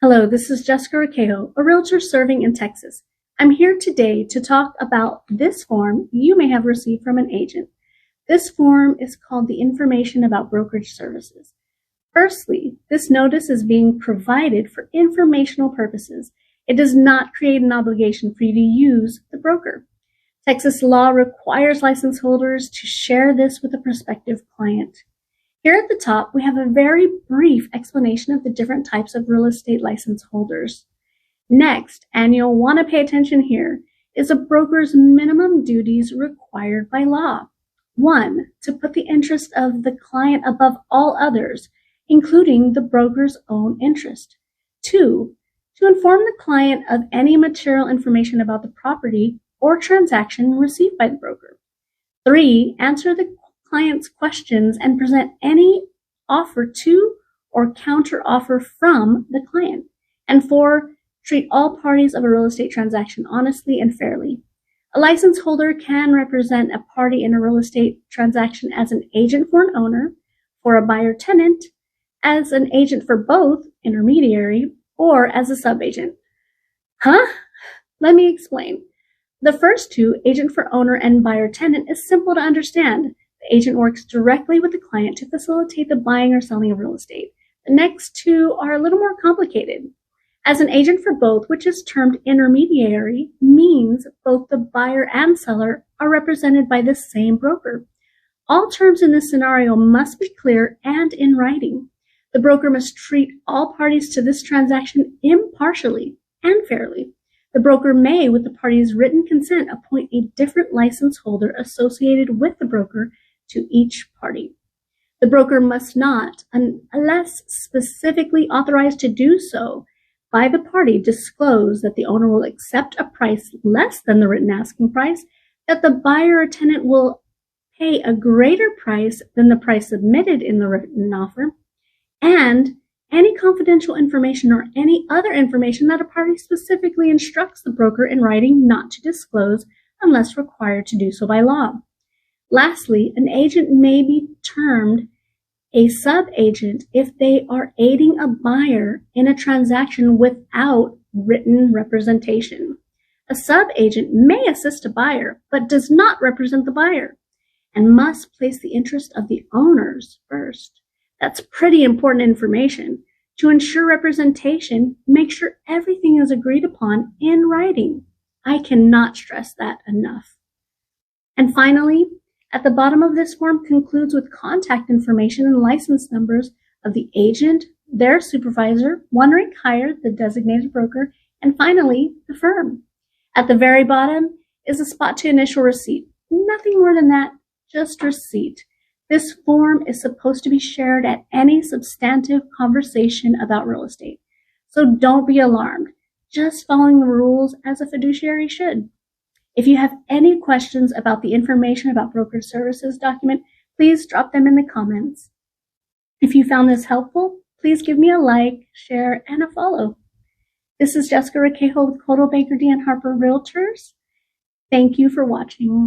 Hello, this is Jessica Raquejo, a realtor serving in Texas. I'm here today to talk about this form you may have received from an agent. This form is called the Information About Brokerage Services. Firstly, this notice is being provided for informational purposes. It does not create an obligation for you to use the broker. Texas law requires license holders to share this with a prospective client. Here at the top, we have a very brief explanation of the different types of real estate license holders. Next, and you'll want to pay attention here, is a broker's minimum duties required by law. 1, to put the interest of the client above all others, including the broker's own interest. 2, to inform the client of any material information about the property or transaction received by the broker. 3, answer the client's questions and present any offer to or counter offer from the client. And 4, treat all parties of a real estate transaction honestly and fairly. A license holder can represent a party in a real estate transaction as an agent for an owner, for a buyer tenant, as an agent for both, intermediary, or as a subagent. Let me explain. The first two, agent for owner and buyer tenant, is simple to understand. The agent works directly with the client to facilitate the buying or selling of real estate. The next two are a little more complicated. As an agent for both, which is termed intermediary, means both the buyer and seller are represented by the same broker. All terms in this scenario must be clear and in writing. The broker must treat all parties to this transaction impartially and fairly. The broker may, with the party's written consent, appoint a different license holder associated with the broker to each party. The broker must not, unless specifically authorized to do so by the party, disclose that the owner will accept a price less than the written asking price, that the buyer or tenant will pay a greater price than the price submitted in the written offer, and any confidential information or any other information that a party specifically instructs the broker in writing not to disclose unless required to do so by law. Lastly, an agent may be termed a sub-agent if they are aiding a buyer in a transaction without written representation. A sub-agent may assist a buyer, but does not represent the buyer, and must place the interest of the owners first. That's pretty important information. To ensure representation, make sure everything is agreed upon in writing. I cannot stress that enough. And finally, at the bottom of this form concludes with contact information and license numbers of the agent, their supervisor, one rank higher, the designated broker, and finally, the firm. At the very bottom is a spot to initial receipt. Nothing more than that, just receipt. This form is supposed to be shared at any substantive conversation about real estate. So don't be alarmed, just following the rules as a fiduciary should. If you have any questions about the Information About Brokerage Services document, please drop them in the comments. If you found this helpful, please give me a like, share, and a follow. This is Jessica Raquejo with Coldwell Banker D. Harper Realtors. Thank you for watching.